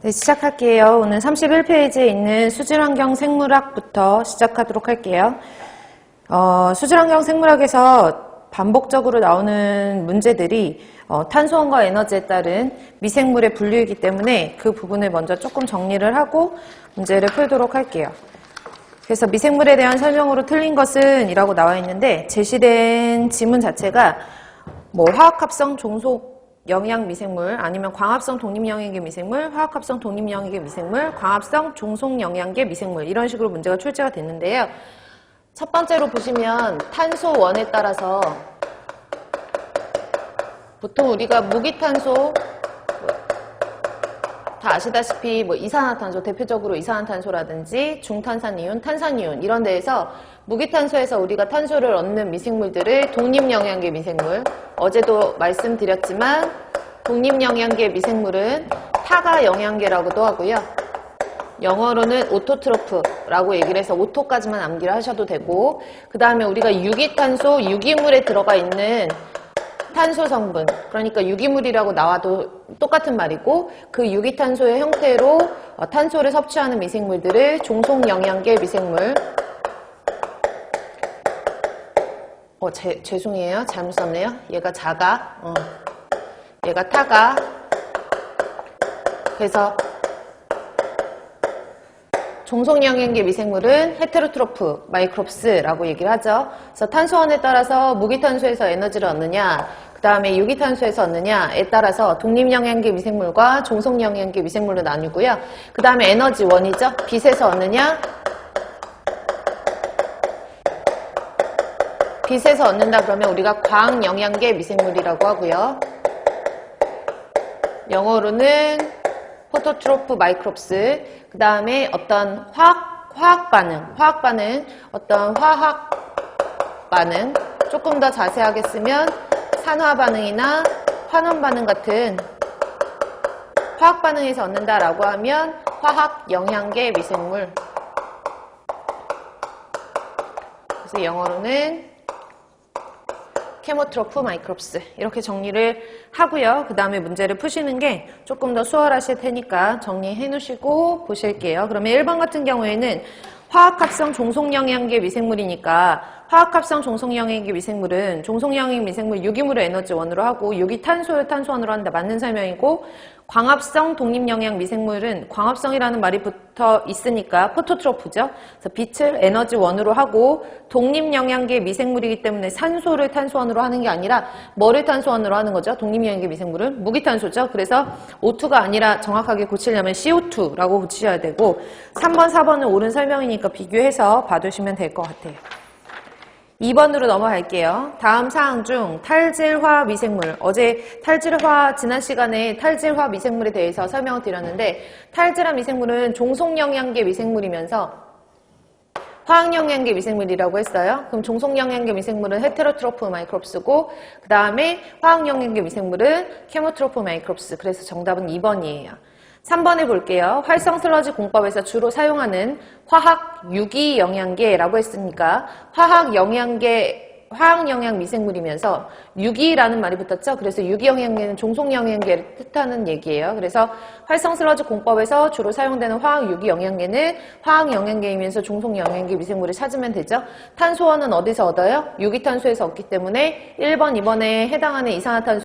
네, 시작할게요. 오늘 31페이지에 있는 수질환경 생물학부터 시작하도록 할게요. 수질환경 생물학에서 반복적으로 나오는 문제들이 탄소원과 에너지에 따른 미생물의 분류이기 때문에 그 부분을 먼저 조금 정리를 하고 문제를 풀도록 할게요. 그래서 미생물에 대한 설명으로 틀린 것은 이라고 나와 있는데 제시된 지문 자체가 화학합성 종속 영양 미생물, 아니면 광합성 독립영양계 미생물, 화학합성 독립영양계 미생물, 광합성 종속 영양계 미생물, 이런 식으로 문제가 출제가 됐는데요. 첫 번째로 보시면 탄소원에 따라서 보통 우리가 무기탄소, 다 아시다시피 이산화탄소, 대표적으로 이산화탄소라든지 중탄산이온, 탄산이온 이런 데에서 무기탄소에서 우리가 탄소를 얻는 미생물들을 독립영양계 미생물, 어제도 말씀드렸지만 독립영양계 미생물은 타가영양계라고도 하고요. 영어로는 오토트로프라고 얘기를 해서 오토까지만 암기를 하셔도 되고, 그 다음에 우리가 유기탄소, 유기물에 들어가 있는 탄소 성분, 그러니까 유기물이라고 나와도 똑같은 말이고, 그 유기탄소의 형태로 탄소를 섭취하는 미생물들을 종속영양계 미생물, 죄송해요. 잘못 썼네요. 얘가 자가, 얘가 타가. 그래서 종속영양계 미생물은 헤테로트로프 마이크롭스라고 얘기를 하죠. 그래서 탄소원에 따라서 무기탄소에서 에너지를 얻느냐, 그 다음에 유기탄소에서 얻느냐에 따라서 독립영양계 미생물과 종속영양계 미생물로 나뉘고요. 그 다음에 에너지원이죠. 빛에서 얻느냐, 빛에서 얻는다 그러면 우리가 광영양계 미생물이라고 하고요. 영어로는 포토트로프 마이크롭스. 그 다음에 어떤 화학 반응, 어떤 화학 반응, 조금 더 자세하게 쓰면 산화 반응이나 환원 반응 같은 화학 반응에서 얻는다라고 하면 화학 영양계 미생물. 그래서 영어로는 케모트로프 마이크롭스, 이렇게 정리를 하고요. 그 다음에 문제를 푸시는 게 조금 더 수월하실 테니까 정리해 놓으시고 보실게요. 그러면 1번 같은 경우에는 화학합성 종속영양계 미생물이니까 화학합성 종속영양계 미생물은 종속영양 미생물 유기물을 에너지원으로 하고 유기탄소를 탄소원으로 한다. 맞는 설명이고, 광합성 독립영양 미생물은 광합성이라는 말이 붙어 있으니까 포토트로프죠. 그래서 빛을 에너지원으로 하고, 독립영양계 미생물이기 때문에 산소를 탄소원으로 하는 게 아니라 뭐를 탄소원으로 하는 거죠? 독립영양계 미생물은 무기탄소죠. 그래서 O2가 아니라 정확하게 고치려면 CO2라고 붙이셔야 되고, 3번, 4번은 옳은 설명이니까 비교해서 봐두시면 될 것 같아요. 2번으로 넘어갈게요. 다음 사항 중 탈질화 미생물, 어제 지난 시간에 탈질화 미생물에 대해서 설명을 드렸는데, 탈질화 미생물은 종속영양계 미생물이면서 화학영양계 미생물이라고 했어요. 그럼 종속영양계 미생물은 헤테로트로프 마이크롭스고, 그 다음에 화학영양계 미생물은 케모트로프 마이크롭스. 그래서 정답은 2번이에요. 3번을 볼게요. 활성 슬러지 공법에서 주로 사용하는 화학 유기영양계라고 했으니까 화학영양 미생물이면서 유기라는 말이 붙었죠. 그래서 유기영양계는 종속영양계를 뜻하는 얘기예요. 그래서 활성 슬러지 공법에서 주로 사용되는 화학 유기영양계는 화학영양계이면서 종속영양계 미생물을 찾으면 되죠. 탄소원은 어디서 얻어요? 유기탄소에서 얻기 때문에 1번, 2번에 해당하는 이산화탄소